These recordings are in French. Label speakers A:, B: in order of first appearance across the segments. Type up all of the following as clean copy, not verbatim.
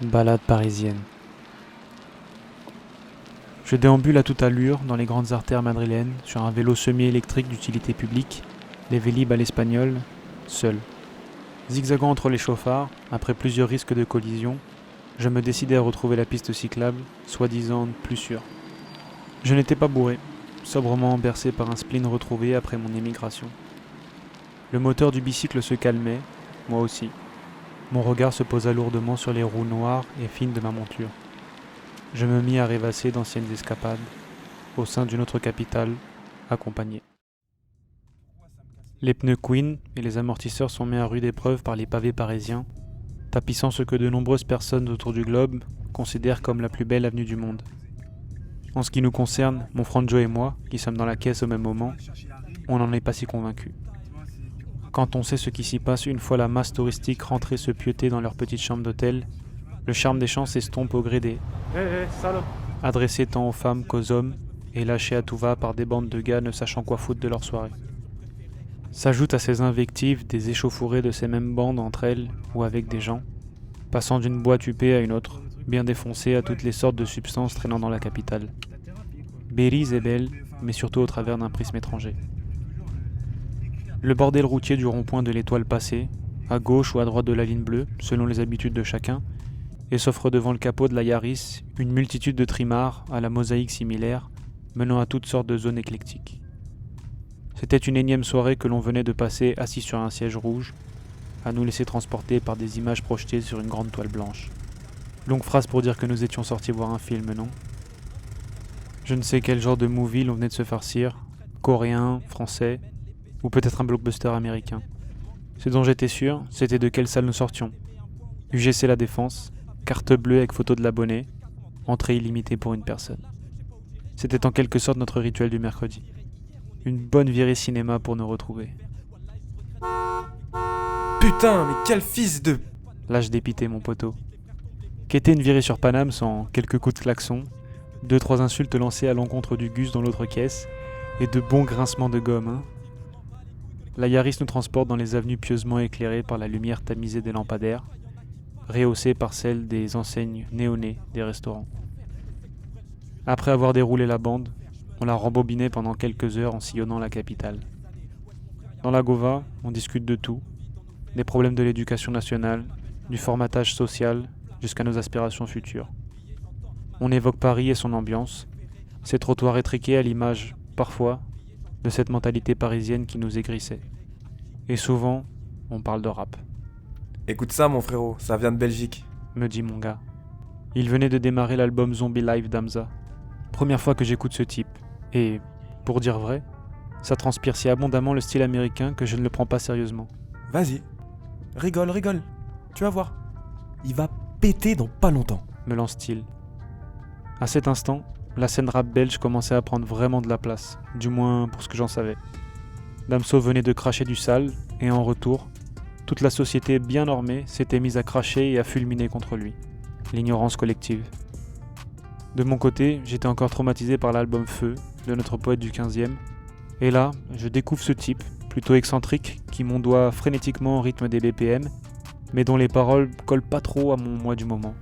A: Balade parisienne. Je déambule à toute allure dans les grandes artères madrilènes sur un vélo semi-électrique d'utilité publique, les Vélib à l'espagnol, seul. Zigzagant entre les chauffards, après plusieurs risques de collision, je me décidai à retrouver la piste cyclable, soi-disant plus sûre. Je n'étais pas bourré, sobrement bercé par un spleen retrouvé après mon émigration. Le moteur du bicycle se calmait, moi aussi. Mon regard se posa lourdement sur les roues noires et fines de ma monture. Je me mis à rêvasser d'anciennes escapades, au sein d'une autre capitale, accompagné. Les pneus Queen et les amortisseurs sont mis à rude épreuve par les pavés parisiens, tapissant ce que de nombreuses personnes autour du globe considèrent comme la plus belle avenue du monde. En ce qui nous concerne, mon Franjo et moi, qui sommes dans la caisse au même moment, on n'en est pas si convaincus. Quand on sait ce qui s'y passe une fois la masse touristique rentrée se pieuter dans leur petite chambre d'hôtel, le charme des champs s'estompe au gré des adressés tant aux femmes qu'aux hommes et lâchés à tout va par des bandes de gars ne sachant quoi foutre de leur soirée. S'ajoutent à ces invectives des échauffourées de ces mêmes bandes entre elles ou avec des gens, passant d'une boîte huppée à une autre, bien défoncées à toutes les sortes de substances traînant dans la capitale. Bériz est belle, mais surtout au travers d'un prisme étranger. Le bordel routier du rond-point de l'Étoile passée, à gauche ou à droite de la ligne bleue, selon les habitudes de chacun, et s'offre devant le capot de la Yaris une multitude de trimards à la mosaïque similaire, menant à toutes sortes de zones éclectiques. C'était une énième soirée que l'on venait de passer assis sur un siège rouge, à nous laisser transporter par des images projetées sur une grande toile blanche. Longue phrase pour dire que nous étions sortis voir un film, non ? Je ne sais quel genre de movie l'on venait de se farcir, coréen, français, ou peut-être un blockbuster américain. Ce dont j'étais sûr, c'était de quelle salle nous sortions. UGC La Défense, carte bleue avec photo de l'abonné, entrée illimitée pour une personne. C'était en quelque sorte notre rituel du mercredi. Une bonne virée cinéma pour nous retrouver.
B: Putain, mais quel fils de...
A: Lâche dépité mon poteau. Qu'était une virée sur Paname sans quelques coups de klaxon, 2-3 insultes lancées à l'encontre du Gus dans l'autre caisse, et de bons grincements de gomme, hein. La Yaris nous transporte dans les avenues pieusement éclairées par la lumière tamisée des lampadaires, rehaussée par celle des enseignes néonées des restaurants. Après avoir déroulé la bande, on la rembobinait pendant quelques heures en sillonnant la capitale. Dans la Gova, on discute de tout, des problèmes de l'éducation nationale, du formatage social, jusqu'à nos aspirations futures. On évoque Paris et son ambiance, ses trottoirs étriqués à l'image, parfois, de cette mentalité parisienne qui nous aigrissait. Et souvent, on parle de rap.
B: Écoute ça mon frérot, ça vient de Belgique.
A: Me dit mon gars. Il venait de démarrer l'album Zombie Live d'Hamza. Première fois que j'écoute ce type. Et, pour dire vrai, ça transpire si abondamment le style américain que je ne le prends pas sérieusement.
B: Vas-y, rigole, tu vas voir. Il va péter dans pas longtemps.
A: Me lance-t-il. À cet instant, la scène rap belge commençait à prendre vraiment de la place, du moins pour ce que j'en savais. Damso venait de cracher du sale, et en retour, toute la société bien normée s'était mise à cracher et à fulminer contre lui. L'ignorance collective. De mon côté, j'étais encore traumatisé par l'album Feu, de notre poète du 15e, et là, je découvre ce type, plutôt excentrique, qui m'ondoie frénétiquement au rythme des BPM, mais dont les paroles collent pas trop à mon moi du moment.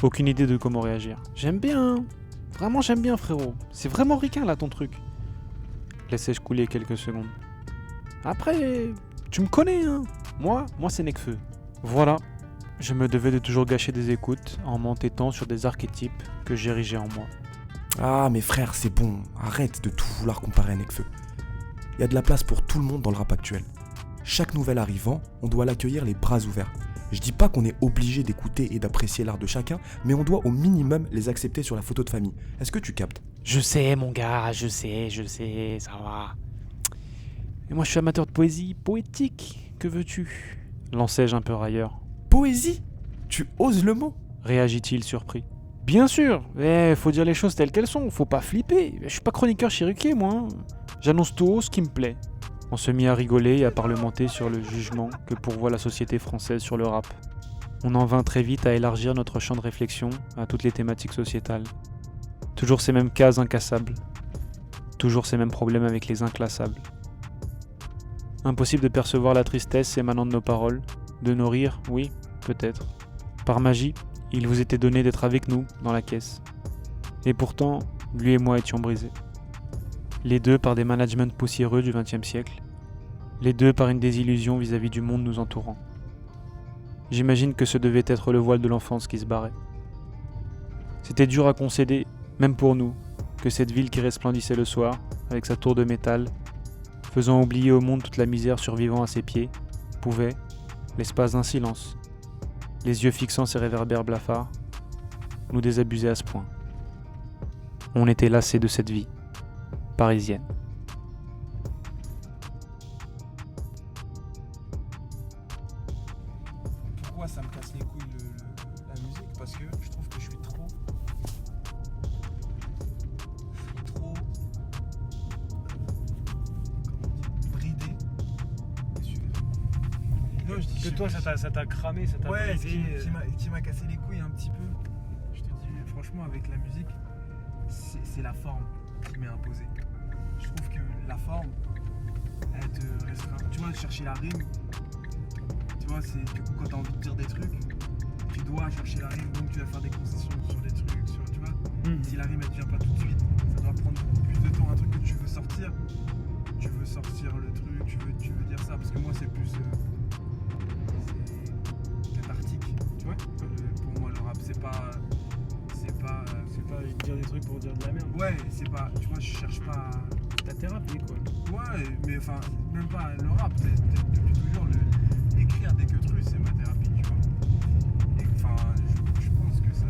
A: Aucune idée de comment réagir. J'aime bien, vraiment j'aime bien frérot, c'est vraiment ricain là ton truc. Laissai-je couler quelques secondes. Après, tu me connais hein. Moi c'est Nekfeu. Voilà, je me devais de toujours gâcher des écoutes en m'entêtant sur des archétypes que j'érigeais en moi.
B: Ah mais frère, c'est bon, arrête de tout vouloir comparer à Nekfeu. Il y a de la place pour tout le monde dans le rap actuel. Chaque nouvel arrivant, on doit l'accueillir les bras ouverts. Je dis pas qu'on est obligé d'écouter et d'apprécier l'art de chacun, mais on doit au minimum les accepter sur la photo de famille. Est-ce que tu captes ?
A: Je sais mon gars, je sais, ça va. Et moi je suis amateur de poésie poétique, que veux-tu ? Lançai-je un peu railleur.
B: Poésie ? Tu oses le mot ?
A: Réagit-il surpris. Bien sûr, faut dire les choses telles qu'elles sont, faut pas flipper. Je suis pas chroniqueur chez Ruquier, moi. Hein. J'annonce tout haut ce qui me plaît. On se mit à rigoler et à parlementer sur le jugement que pourvoit la société française sur le rap. On en vint très vite à élargir notre champ de réflexion à toutes les thématiques sociétales. Toujours ces mêmes cases incassables. Toujours ces mêmes problèmes avec les inclassables. Impossible de percevoir la tristesse émanant de nos paroles, de nos rires, oui, peut-être. Par magie, Il vous était donné d'être avec nous, dans la caisse. Et pourtant, lui et moi étions brisés. Les deux par des managements poussiéreux du XXe siècle. Les deux par une désillusion vis-à-vis du monde nous entourant. J'imagine que ce devait être le voile de l'enfance qui se barrait. C'était dur à concéder, même pour nous, que cette ville qui resplendissait le soir, avec sa tour de métal, faisant oublier au monde toute la misère survivant à ses pieds, pouvait, l'espace d'un silence, les yeux fixant ses réverbères blafards, nous désabuser à ce point. On était lassés de cette vie, parisienne.
C: Pourquoi ça me casse les couilles la musique? Parce que je trouve que je suis trop bridé. Non, je dis
D: Que toi, ça t'a cramé, ça t'a
C: ouais,
D: brisé.
C: qui m'a cassé les couilles un petit peu. Je te dis franchement, avec la musique, c'est la forme qui m'est imposée. Je trouve que la forme, elle te restreint. Tu vois, chercher la rime, tu vois, c'est du coup quand t'as envie de dire des trucs, tu dois chercher la rime, donc tu vas faire des concessions sur des trucs, tu vois. Si la rime elle vient pas tout de suite, ça doit prendre beaucoup plus de temps. Un truc que tu veux sortir le truc, tu veux dire ça, parce que moi c'est plus c'est cathartique, tu vois. Pour moi le rap c'est pas
D: dire des trucs pour dire de la merde.
C: ouais, c'est pas, tu vois, je cherche pas
D: Ta thérapie, quoi.
C: ouais, mais enfin même pas le rap, depuis toujours écrire des que trucs c'est ma thérapie, tu vois. Et enfin je pense que ça